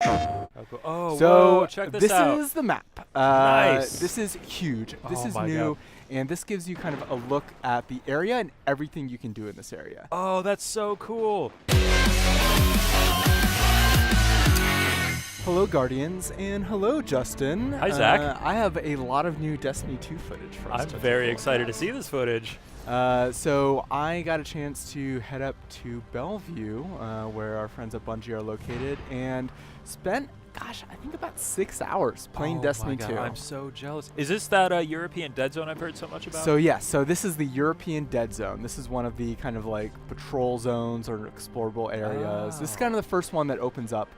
Oh, cool. Oh, So whoa, check this out. This is the map. Nice. This is huge. This Oh is my new, God. and this gives you kind of a look at the area and everything you can do in this area. Oh, that's so cool. Hello, Guardians, and hello, Justin. Hi, Zach. I have a lot of new Destiny 2 footage for us. I'm to very take a look excited at. to see this footage. So I got a chance to head up to Bellevue, where our friends at Bungie are located, and spent, gosh, I think about 6 hours playing Destiny 2. I'm so jealous. Is this that European dead zone I've heard so much about? So yes, so this is the European Dead Zone. This is one of the kind of like patrol zones or explorable areas. This is kind of the first one that opens up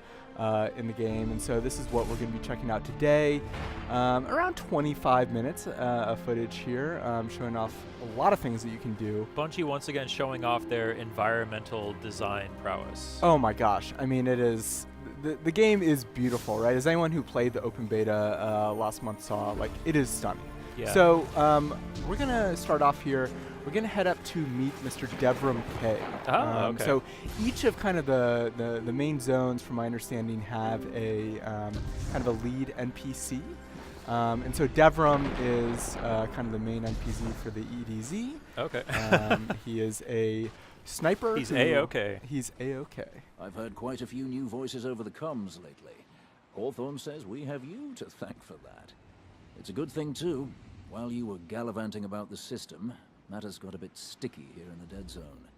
in the game, and so this is what we're going to be checking out today. Around 25 minutes of footage here, showing off a lot of things that you can do. Bungie once again showing off their environmental design prowess. Oh my gosh, I mean, it is, the game is beautiful, right? As anyone who played the open beta last month saw, like, it is stunning. Yeah. So we're going to start off here. We're going to head up to meet Mr. Devram K. Oh, okay. So each of kind of the main zones, from my understanding, have a kind of a lead NPC. And so Devram is kind of the main NPC for the EDZ. Okay. He is a sniper. He's A-okay. He's A-okay. I've heard quite a few new voices over the comms lately. Hawthorne says we have you to thank for that. It's a good thing, too. While you were gallivanting about the system, matters got a bit sticky here in the dead zone.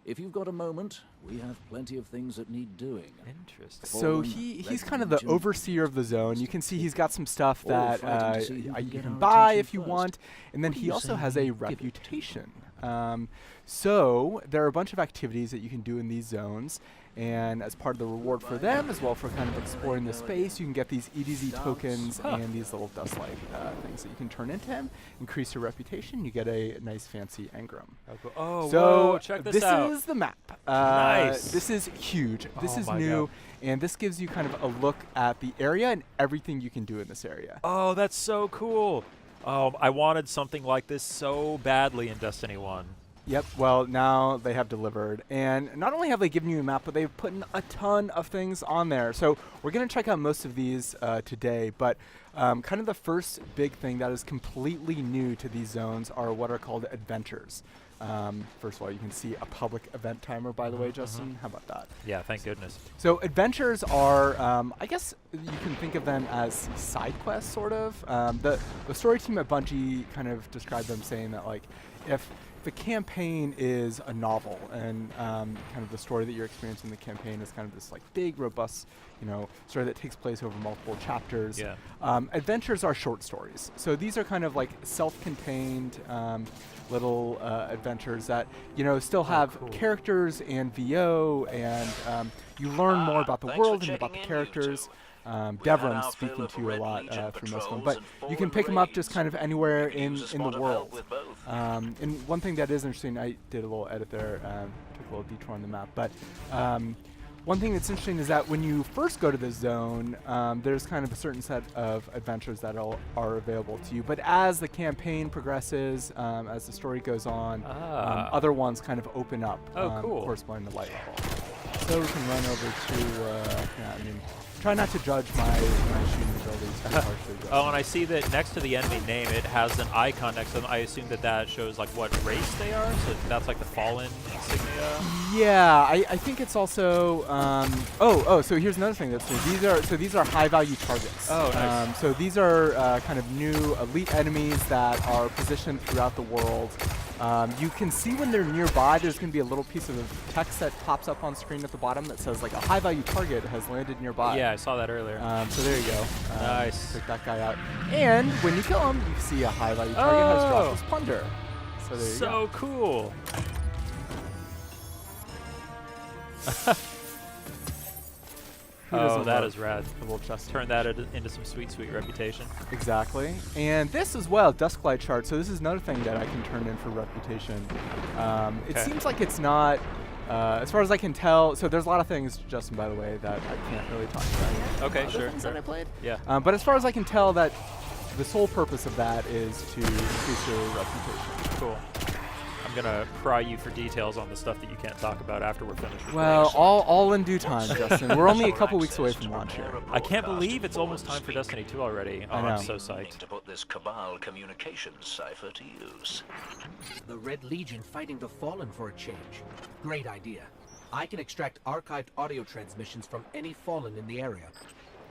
If you've got a moment, we have plenty of things that need doing. Interesting. So he's kind of the overseer of the zone. You can see he's got some stuff that you can buy if you want, and then he also has a reputation. So there are a bunch of activities that you can do in these zones, and as part of the reward for them, as well for kind of exploring the space, you can get these EDZ tokens and these little dust-like things that you can turn into him, increase your reputation. You get a nice fancy engram. Oh, cool. Oh, So whoa, check this out. This is the map. Nice. This is huge. This Oh is my new, God. and this gives you kind of a look at the area and everything you can do in this area. Oh, that's so cool. Oh, I wanted something like this so badly in Destiny 1. Yep, well, now they have delivered. And not only have they given you a map, but they've put in a ton of things on there. So we're going to check out most of these today, but kind of the first big thing that is completely new to these zones are what are called adventures. First of all, you can see a public event timer, by the way, Justin. How about that? Yeah, thank goodness. So adventures are, I guess you can think of them as side quests, sort of. The story team at Bungie kind of described them saying that, like, if the campaign is a novel, and kind of the story that you're experiencing in the campaign is kind of this like big, robust, story that takes place over multiple chapters. Yeah. Adventures are short stories. So these are kind of like self-contained little adventures that still have characters and VO, and you learn more about the world and about the characters. Devram's speaking to you a lot through most of them, but you can pick them up just kind of anywhere in the world. And one thing that is interesting, I did a little edit there, took a little detour on the map, but one thing that's interesting is that when you first go to this zone, there's kind of a certain set of adventures that are available to you, but as the campaign progresses, as the story goes on, other ones kind of open up, cool. corresponding to light level. So we can run over to, try not to judge my shooting abilities too harshly. Oh, and I see that next to the enemy name, it has an icon next to them. I assume that shows like what race they are. So that's like the Fallen insignia. Yeah, I think it's also. So here's another thing that's new. These are high-value targets. Oh, nice. So these are kind of new elite enemies that are positioned throughout the world. You can see when they're nearby, there's going to be a little piece of text that pops up on screen at the bottom that says like a high-value target has landed nearby. Yeah, I saw that earlier. So there you go. Nice. Pick that guy out. And when you kill him, you see a high-value target has dropped his plunder. So there you go. So cool. Oh, that is rad. Turn that into some sweet, sweet reputation. Exactly. And this as well, Dusklight chart. So this is another thing that I can turn in for reputation. It seems like it's not, as far as I can tell, so there's a lot of things, Justin, by the way, that I can't really talk about. Okay, sure. Things that I played. Yeah. But as far as I can tell, that the sole purpose of that is to increase your reputation. Cool. I'm gonna pry you for details on the stuff that you can't talk about after we're finished. Recording. Well, all in due time, Justin. We're only a couple weeks away from launch here. I can't believe it's almost time for Destiny 2 already. Oh, I know. I'm so psyched. To put this Cabal communications cipher to use. The Red Legion fighting the Fallen for a change. Great idea. I can extract archived audio transmissions from any Fallen in the area.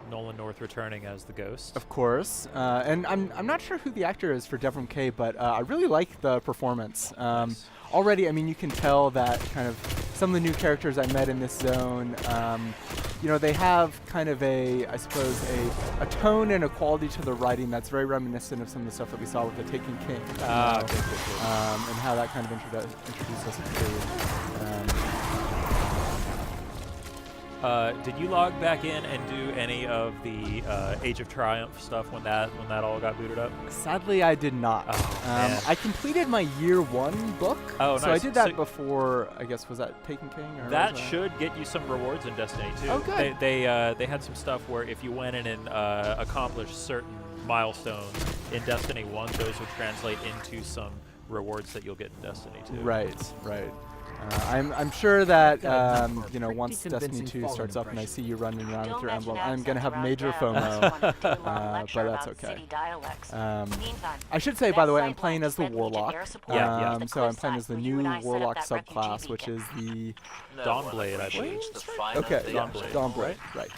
Nolan North returning as the Ghost. Of course, and I'm not sure who the actor is for Devram K, but I really like the performance. Nice. Already, I mean, you can tell that kind of some of the new characters I met in this zone, you know, they have kind of I suppose, a tone and a quality to the writing that's very reminiscent of some of the stuff that we saw with the Taken King. You know, Okay, good. and how that kind of introduced us to did you log back in and do any of the Age of Triumph stuff when that all got booted up? Sadly, I did not. Oh, man. I completed my year 1 book. Oh, so nice. I did that So before. I guess was that Taken King? Or That was should get you some rewards in Destiny 2. Oh, good. They had some stuff where if you went in and accomplished certain milestones in Destiny 1, those would translate into some rewards that you'll get in Destiny 2. Right. I'm sure that you know, Pretty once Destiny convincing 2 Fallen starts up and I impression. see you running around with Don't your mention emblem, I'm gonna have accents major around FOMO, but but that's okay. City dialects. Um, Meantime, I should say, by the way, I'm playing as the Warlock. Yeah. So I'm playing as the new Warlock subclass, which is the Dawnblade, I believe. okay, Dawnblade. Dawnblade, right.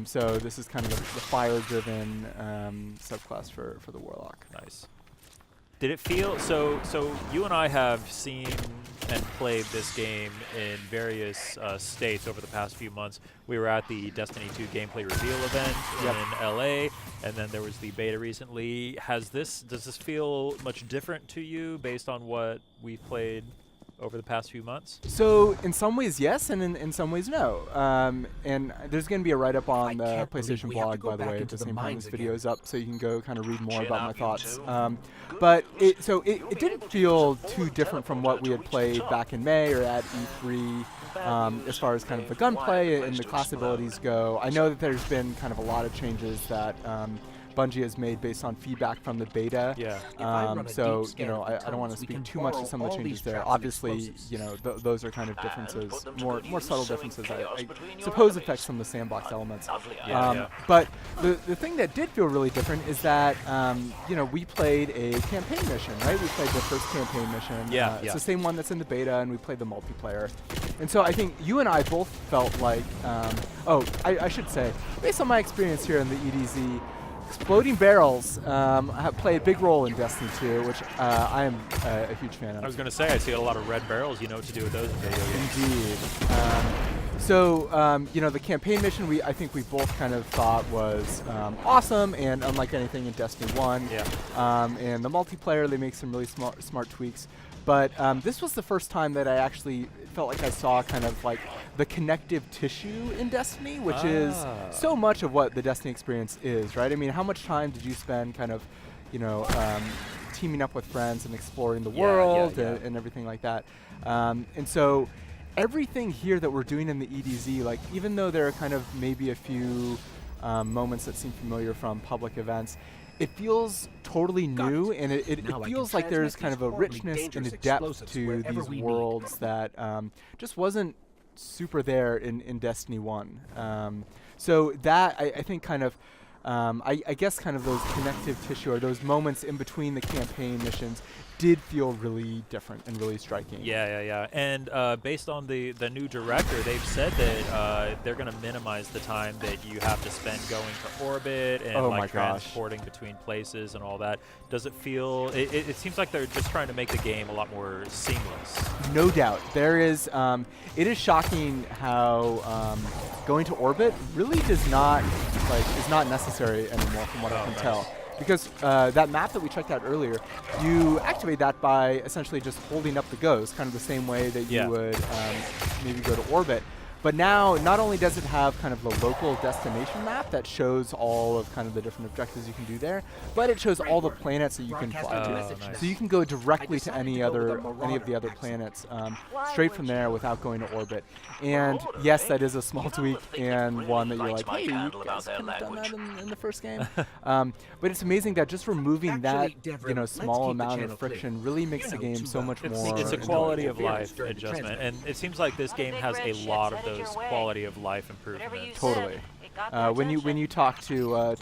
So this is kind of the fire-driven subclass for the Warlock. Nice. Did it feel so? You and I have seen and played this game in various states over the past few months. We were at the Destiny 2 gameplay reveal event in LA, and then there was the beta recently. Does this feel much different to you based on what we've played over the past few months? So in some ways, yes, and in some ways, no. And there's going to be a write-up on the can't believe PlayStation we have to blog, go by the back way, at into the the same time mines this again. video's up, so you can go kind of read more Chin about my up, you thoughts. two. But it didn't feel too different from what we had played back in May or at E3. As far as kind of the gunplay and the class abilities go, I know that there's been kind of a lot of changes that Bungie has made based on feedback from the beta. Yeah. So, you know, I don't want to speak too much to some of the changes there. Obviously, you know, those are kind of differences, more subtle differences I suppose affect some of the sandbox elements. But the thing that did feel really different is that, you know, we played a campaign mission, right? We played the first campaign mission. It's the same one that's in the beta, and we played the multiplayer. And so I think you and I both felt like, I should say, based on my experience here in the EDZ, exploding barrels have play a big role in Destiny 2, which I am a huge fan of. I was going to say, I see a lot of red barrels. You know what to do with those in video games. Indeed. You know, the campaign mission I think we both kind of thought was awesome and unlike anything in Destiny 1. And the multiplayer, they make some really smart tweaks. But this was the first time that I actually felt like I saw kind of like the connective tissue in Destiny, which is so much of what the Destiny experience is, right? I mean, how much time did you spend kind of, you know, teaming up with friends and exploring the world and everything like that? And so everything here that we're doing in the EDZ, like even though there are kind of maybe a few moments that seem familiar from public events, it feels totally new, and it feels like there's kind of a richness and a depth to these worlds that just wasn't super there in Destiny 1. So that, I think, kind of, I guess kind of those connective tissue or those moments in between the campaign missions did feel really different and really striking. Yeah. And based on the new director, they've said that they're going to minimize the time that you have to spend going to orbit and like transporting between places and all that. Does it feel? It seems like they're just trying to make the game a lot more seamless. No doubt, there is. It is shocking how going to orbit really is not necessary anymore, from what I can tell. Because that map that we checked out earlier, you activate that by essentially just holding up the ghost, kind of the same way that you would maybe go to orbit. But now, not only does it have kind of the local destination map that shows all of kind of the different objectives you can do there, but it shows all the planets that you can fly to. nice. So you can go directly to any of the other planets straight from there without going to orbit. And yes, that is a small tweak and one that you're like, hey, you guys couldn't have done that in the first game. But it's amazing that just removing that small amount of friction really makes the game so much more. It's a quality of life adjustment, and it seems like this game has a lot of those quality of life improvements. Totally. When you talk to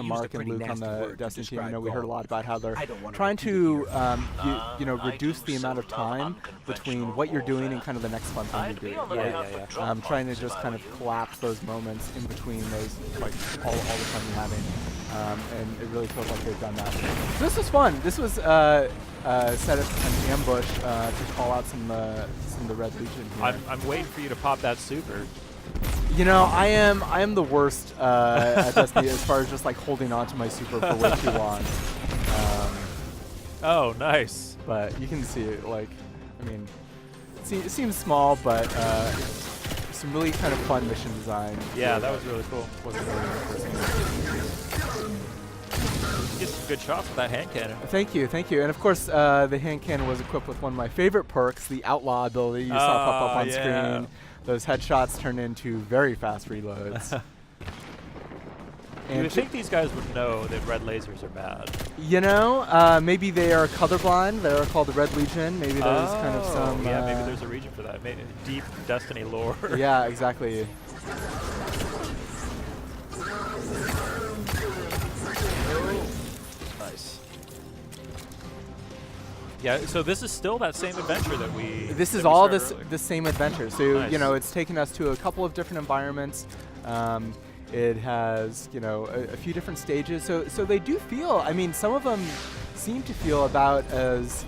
Mark and Luke on the Destiny team, we heard a lot about how they're trying to reduce the amount of time between what you're doing and kind of the next fun thing you're doing. Yeah. Trying to just kind of collapse those moments in between those, like all the fun you're having, and it really feels like they've done that. So this was fun. This was set up an ambush to call out some of the Red Legion here. I'm waiting for you to pop that super. I am the worst at Destiny as far as just like holding on to my super for way too long. Oh, nice. But you can see it, like, I mean, it seems small, but some really kind of fun mission design. Yeah, that was really cool. Wasn't really in the first game. You get some good shots with that hand cannon. Thank you. And of course, the hand cannon was equipped with one of my favorite perks, the Outlaw ability you saw pop up on screen. Those headshots turn into very fast reloads. You would think these guys would know that red lasers are bad. Maybe they are colorblind. They are called the Red Legion. Maybe there's kind of some... Yeah, maybe there's a reason for that. Maybe deep Destiny lore. Yeah, exactly. Nice. Yeah, so this is still that same adventure that we... This is we all started the same adventure. So, nice. It's taken us to a couple of different environments. It has, a few different stages. So they do feel, I mean, some of them seem to feel about as,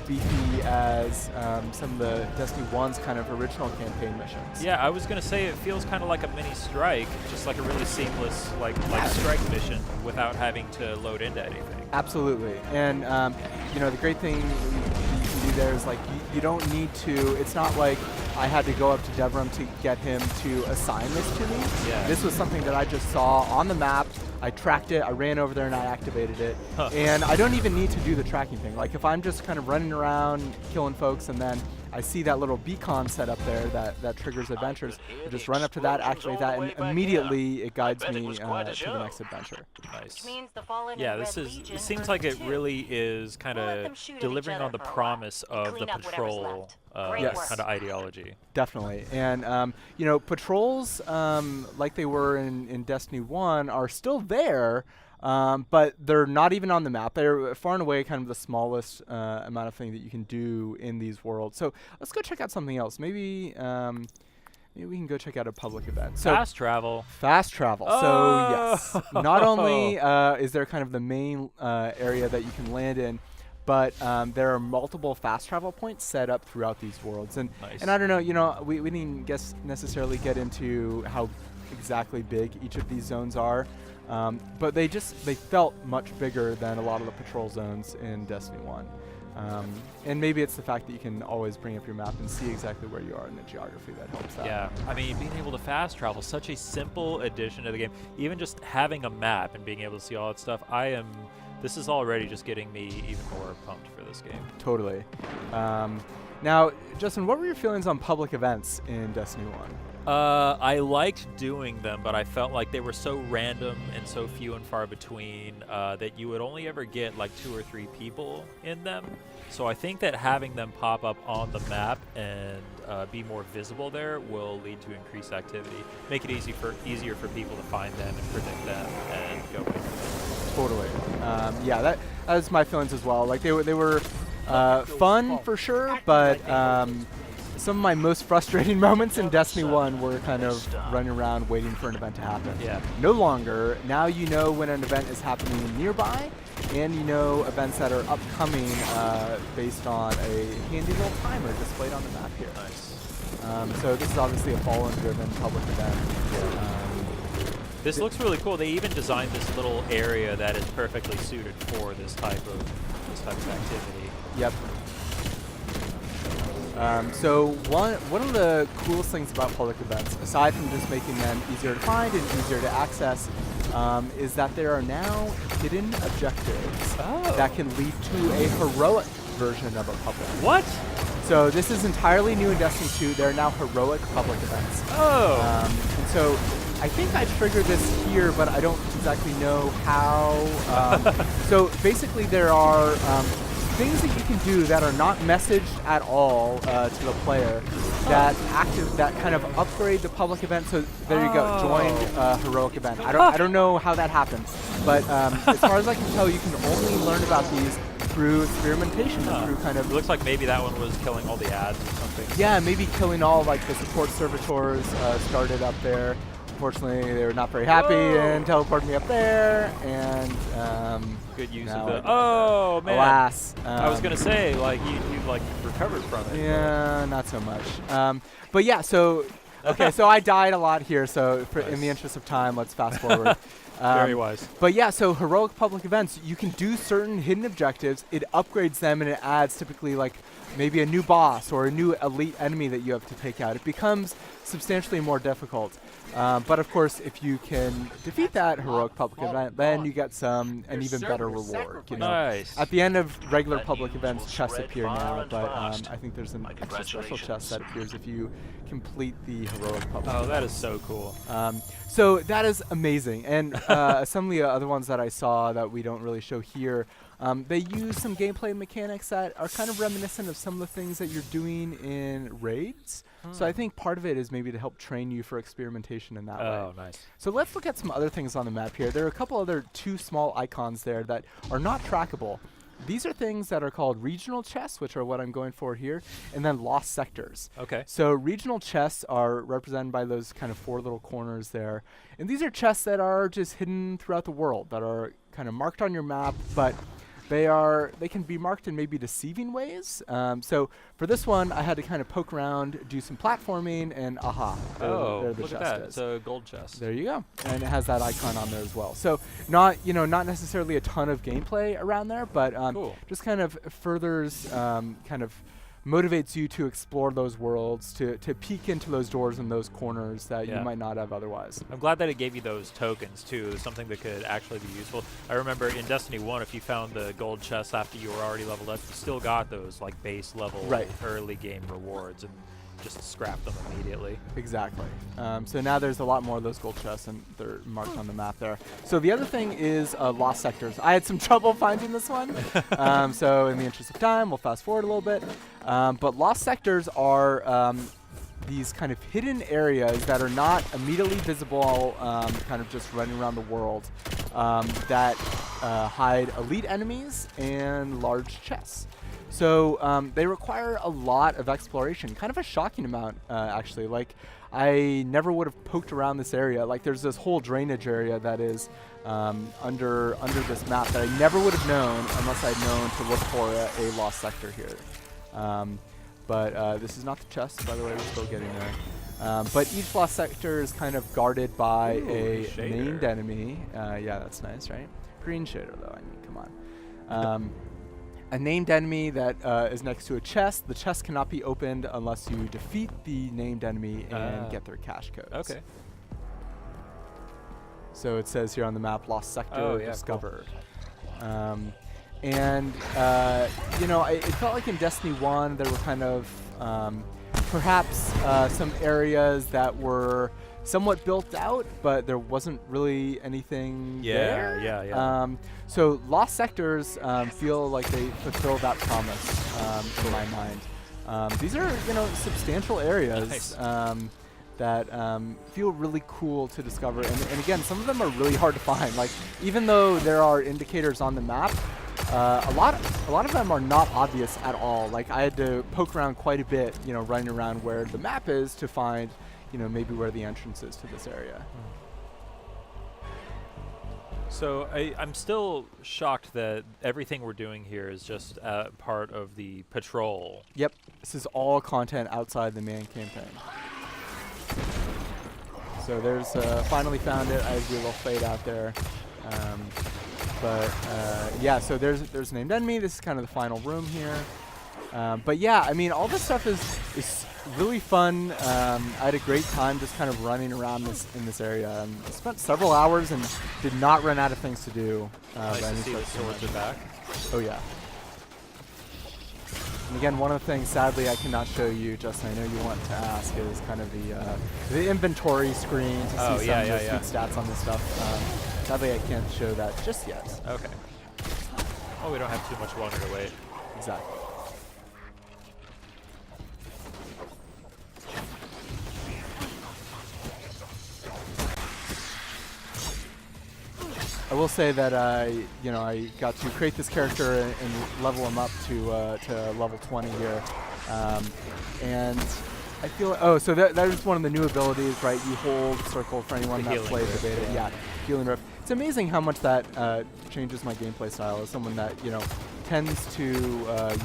beefy as some of the Destiny 1's kind of original campaign missions. Yeah, I was going to say it feels kind of like a mini strike, just like a really seamless, like strike mission without having to load into anything. Absolutely. And, the great thing you can do there is, like, you don't need to, it's not like I had to go up to Devram to get him to assign this to me. Yeah. This was something that I just saw on the map. I tracked it, I ran over there and I activated it. Huh. And I don't even need to do the tracking thing. Like, if I'm just kind of running around killing folks and then I see that little beacon set up there that triggers adventures, I just run up to that, activate that, and immediately it guides me to the next adventure. Nice. Yeah, it seems like it really is kind of delivering on the promise of the patrol kind of ideology. Definitely. And, patrols, like they were in Destiny 1, are still there, but they're not even on the map. They're far and away kind of the smallest amount of thing that you can do in these worlds. So let's go check out something else. Maybe we can go check out a public event. So Fast travel. Fast travel. Oh! So yes, not only is there kind of the main area that you can land in, but there are multiple fast travel points set up throughout these worlds. And Nice. and I don't know, we didn't necessarily get into how exactly big each of these zones are, but they felt much bigger than a lot of the patrol zones in Destiny 1. And maybe it's the fact that you can always bring up your map and see exactly where you are in the geography that helps out. Yeah, I mean, being able to fast travel, such a simple addition to the game. Even just having a map and being able to see all that stuff, this is already just getting me even more pumped for this game. Totally. Now, Justin, what were your feelings on public events in Destiny 1? I liked doing them, but I felt like they were so random and so few and far between that you would only ever get like 2 or 3 people in them. So I think that having them pop up on the map and be more visible there will lead to increased activity, make it easier for people to find them and predict them and go with them. Totally. Yeah, that was my feelings as well. Like they were fun for sure, but some of my most frustrating moments in Destiny 1 were kind of running around waiting for an event to happen. Yeah. No longer. Now you know when an event is happening nearby, and you know events that are upcoming based on a handy little timer displayed on the map here. Nice. So this is obviously a fallen-driven public event. This looks really cool. They even designed this little area that is perfectly suited for this type of activity. Yep. So one of the coolest things about public events, aside from just making them easier to find and easier to access, is that there are now hidden objectives that can lead to a heroic version of a public event. What? So this is entirely new in Destiny 2. There are now heroic public events. Oh. And so I think I triggered this here, but I don't exactly know how. So basically there are things that you can do that are not messaged at all to the player that kind of upgrade the public event. So there you go, join heroic event. I don't know how that happens, but as far as I can tell, you can only learn about these through experimentation and through kind of. It looks like maybe that one was killing all the ads or something. Yeah, maybe killing all like the support servitors started up there. Unfortunately, they were not very happy and teleported me up there, and good use now of the. Oh man! Alas, I was gonna say like you like recovered from it. Yeah, not so much. But yeah, so okay, so I died a lot here. So in the interest of time, let's fast forward. Very wise. But yeah, so heroic public events, you can do certain hidden objectives. It upgrades them, and it adds typically like maybe a new boss or a new elite enemy that you have to take out. It becomes substantially more difficult. But of course, if you can defeat that heroic public event, then you get an even better reward. You know? Nice. At the end of regular public events, chests appear now, but I think there's an extra special chest that appears if you complete the heroic public. Oh, that is so cool. So that is amazing. And some of the other ones that I saw that we don't really show here, they use some gameplay mechanics that are kind of reminiscent of some of the things that you're doing in raids. So I think part of it is maybe to help train you for experimentation in that way. Oh, nice. So let's look at some other things on the map here. There are a couple other two small icons there that are not trackable. These are things that are called regional chests, which are what I'm going for here, and then lost sectors. Okay. So regional chests are represented by those kind of four little corners there. And these are chests that are just hidden throughout the world, that are kind of marked on your map, but they can be marked in maybe deceiving ways. So for this one, I had to kind of poke around, do some platforming, and aha, there the look chest at that. is. It's a gold chest. There you go. And it has that icon on there as well. So not necessarily a ton of gameplay around there, but cool. just kind of furthers, kind of motivates you to explore those worlds, to peek into those doors and those corners that you might not have otherwise. I'm glad that it gave you those tokens too, something that could actually be useful. I remember in Destiny 1, if you found the gold chests after you were already leveled up, you still got those like base level early game rewards and just scrap them immediately. Exactly. So now there's a lot more of those gold chests, and they're marked on the map there. So the other thing is lost sectors. I had some trouble finding this one, so in the interest of time, we'll fast forward a little bit. But lost sectors are these kind of hidden areas that are not immediately visible, kind of just running around the world, that hide elite enemies and large chests. So they require a lot of exploration, kind of a shocking amount, actually. Like, I never would have poked around this area. Like, there's this whole drainage area that is under this map that I never would have known unless I'd known to look for a lost sector here. But this is not the chest, by the way. We're still getting there. But each lost sector is kind of guarded by a named enemy. Yeah, that's nice, right? Green shader, though. I mean, come on. A named enemy that is next to a chest. The chest cannot be opened unless you defeat the named enemy and get their cache codes. Okay. So it says here on the map, lost sector discovered. Cool. And it felt like in Destiny 1 there were kind of perhaps some areas that were somewhat built out, but there wasn't really anything there. Yeah. So lost sectors feel like they fulfill that promise in my mind. These are substantial areas that feel really cool to discover, and again, some of them are really hard to find. Like, even though there are indicators on the map, a lot of them are not obvious at all. Like, I had to poke around quite a bit, running around where the map is to find maybe where the entrance is to this area. So I'm still shocked that everything we're doing here is just part of the patrol. Yep, this is all content outside the main campaign. So there's finally found it. I have a little fade out there. Yeah, so there's named enemy. This is kind of the final room here. But yeah, I mean, all this stuff is really fun. I had a great time just kind of running around in this area. I spent several hours and did not run out of things to do. Nice to see the swords are back. Oh yeah. And again, one of the things, sadly, I cannot show you, Justin, I know you want to ask, is kind of the inventory screen to see some of the sweet stats on this stuff. Sadly, I can't show that just yet. Okay. Oh, we don't have too much longer to wait. Exactly. I will say that I got to create this character and level him up to level 20 here, and I feel so that is one of the new abilities, right? You hold circle for anyone that plays the beta. Yeah, healing rift. It's amazing how much that changes my gameplay style as someone that tends to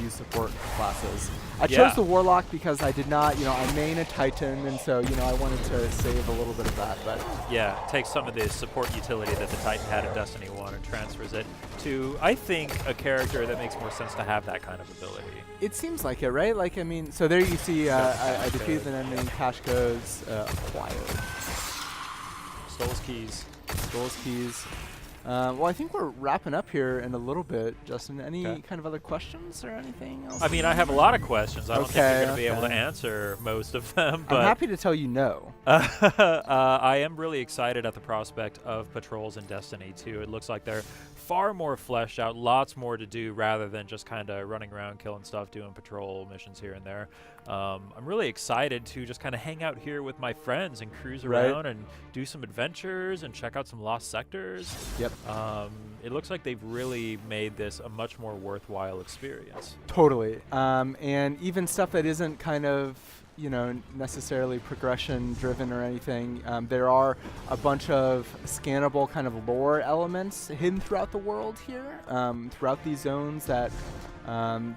use support classes. I chose the Warlock because I did not, I main a Titan, and so, I wanted to save a little bit of that. But yeah, take some of the support utility that the Titan had in Destiny 1 and transfers it to, I think, a character that makes more sense to have that kind of ability. It seems like it, right? Like, I mean, so there you see I defeated an enemy, cash goes acquired. Stol's keys. Stol's keys. Well, I think we're wrapping up here in a little bit. Justin, any kind of other questions or anything else? I mean, I have a lot of questions. I don't think you're going to be able to answer most of them. But I'm happy to tell you no. I am really excited at the prospect of patrols in Destiny 2. It looks like they're far more fleshed out, lots more to do rather than just kind of running around killing stuff, doing patrol missions here and there. I'm really excited to just kind of hang out here with my friends and cruise around and do some adventures and check out some lost sectors. Yep. It looks like they've really made this a much more worthwhile experience. Totally. And even stuff that isn't kind of necessarily progression driven or anything. There are a bunch of scannable kind of lore elements hidden throughout the world here, throughout these zones that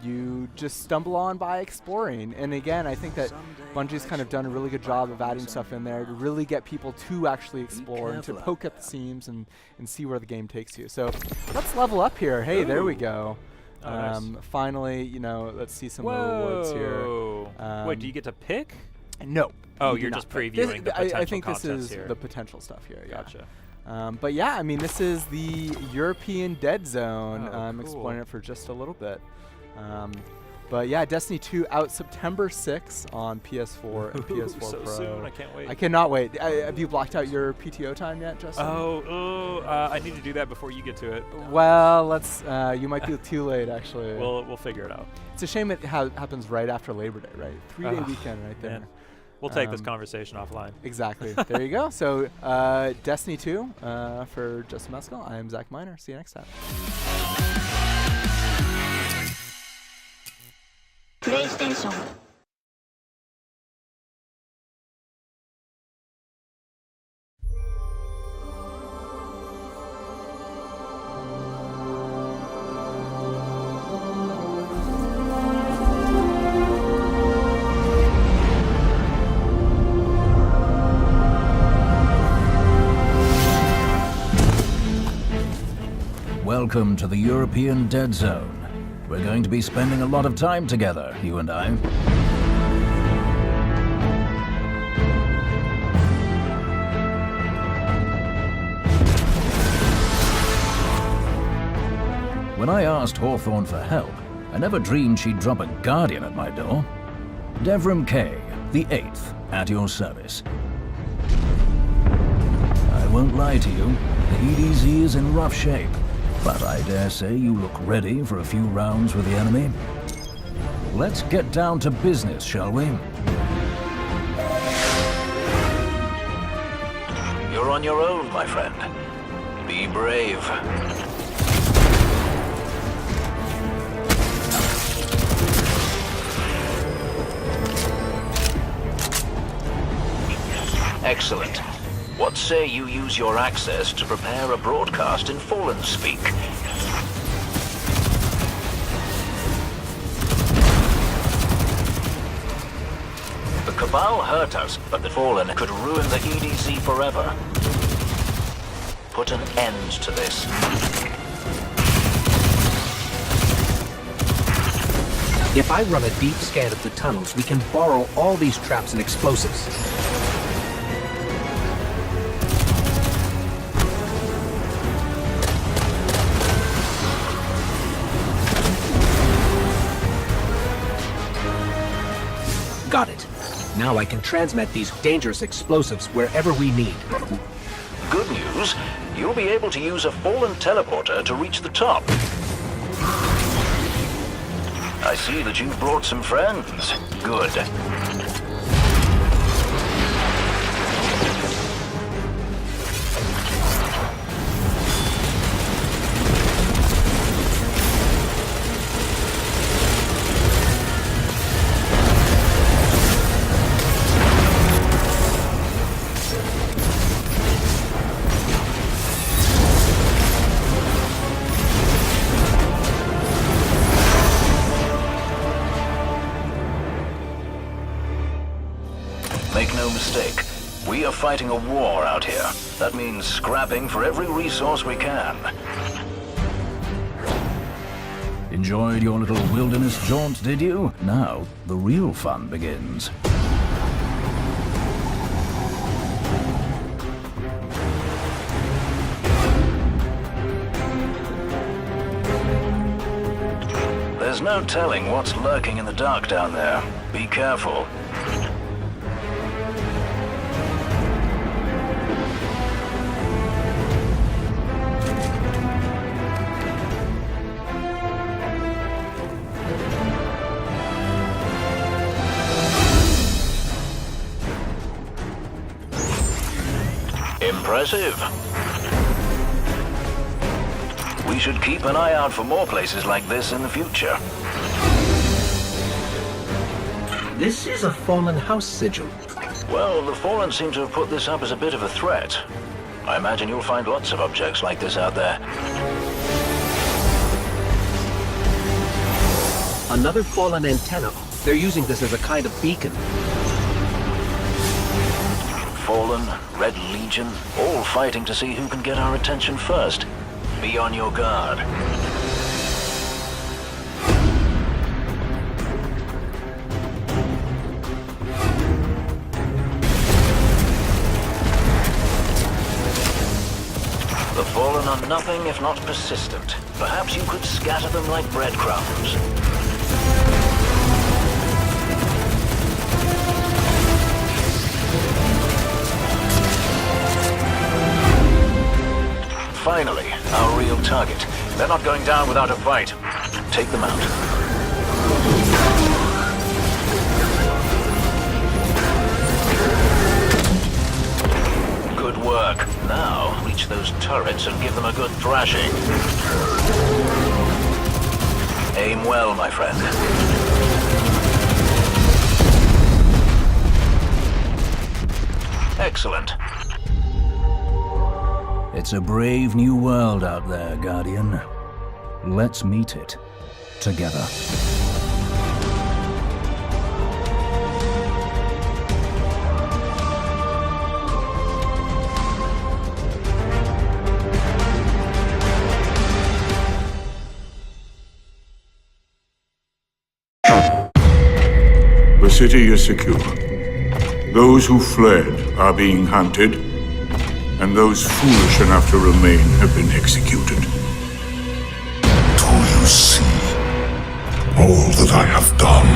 you just stumble on by exploring. And again, I think that Bungie's kind of done a really good job of adding stuff in there to really get people to actually explore and to poke at the seams and see where the game takes you. So let's level up here. Hey, there we go. Nice. Finally, let's see some rewards here. Wait, do you get to pick? No. Oh, you're just previewing the potential I think this is here. the potential stuff here. Yeah. Gotcha. But yeah, I mean, this is the European Dead Zone. Cool. Exploring it for just a little bit. But yeah, Destiny 2 out September 6th on PS4 and PS4 so Pro. soon, I can't wait. I cannot wait. Have you blocked out your PTO time yet, Justin? I need to do that before you get to it. Well, let's. You might be too late, actually. We'll figure it out. It's a shame it happens right after Labor Day, right? 3-day weekend right there. Man. We'll take this conversation offline. Exactly. There you go. So, Destiny 2 for Justin Mescal. I am Zach Miner. See you next time. PlayStation. Welcome to the European Dead Zone. We're going to be spending a lot of time together, you and I. When I asked Hawthorne for help, I never dreamed she'd drop a guardian at my door. Devram Kay, the 8th, at your service. I won't lie to you, the EDZ is in rough shape. But I dare say you look ready for a few rounds with the enemy. Let's get down to business, shall we? You're on your own, my friend. Be brave. Excellent. What say you use your access to prepare a broadcast in Fallen speak? The Cabal hurt us, but the Fallen could ruin the EDZ forever. Put an end to this. If I run a deep scan of the tunnels, we can borrow all these traps and explosives. Got it. Now I can transmit these dangerous explosives wherever we need. Good news, you'll be able to use a fallen teleporter to reach the top. I see that you've brought some friends. Good. Make no mistake, we are fighting a war out here. That means scrapping for every resource we can. Enjoyed your little wilderness jaunt, did you? Now, the real fun begins. There's no telling what's lurking in the dark down there. Be careful. Impressive. We should keep an eye out for more places like this in the future. This is a fallen house sigil. Well, the Fallen seem to have put this up as a bit of a threat. I imagine you'll find lots of objects like this out there. Another fallen antenna. They're using this as a kind of beacon. Fallen, Red Legion, all fighting to see who can get our attention first. Be on your guard. The Fallen are nothing if not persistent. Perhaps you could scatter them like breadcrumbs. Finally, our real target. They're not going down without a fight. Take them out. Good work. Now, reach those turrets and give them a good thrashing. Aim well, my friend. Excellent. It's a brave new world out there, Guardian. Let's meet it together. The city is secure. Those who fled are being hunted, and those foolish enough to remain have been executed. Do you see all that I have done?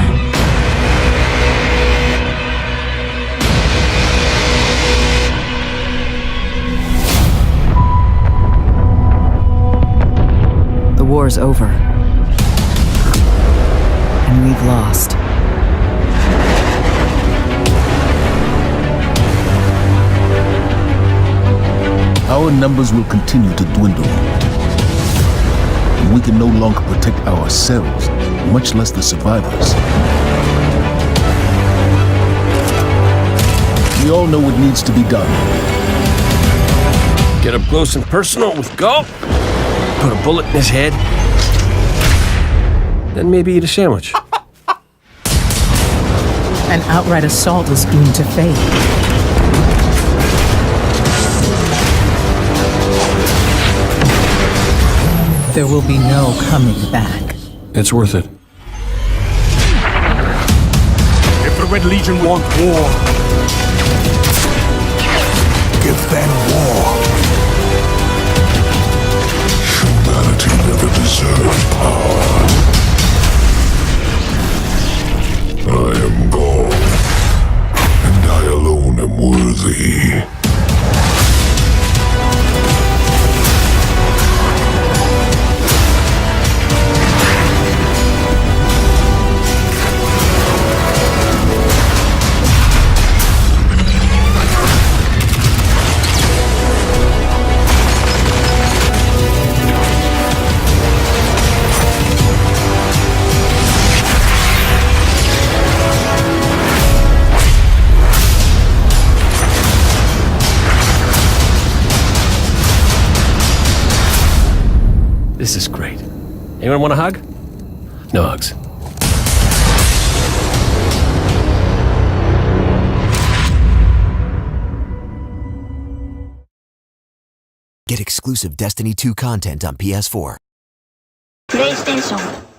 The war's over. And we've lost. Our numbers will continue to dwindle. We can no longer protect ourselves, much less the survivors. We all know what needs to be done. Get up close and personal with Gulp, put a bullet in his head, then maybe eat a sandwich. An outright assault is doomed to fail. There will be no coming back. It's worth it. Red Legion want war. Give them war. Humanity never deserved power. I am God, and I alone am worthy. This is great. Anyone want a hug? No hugs. Get exclusive Destiny 2 content on PS4. PlayStation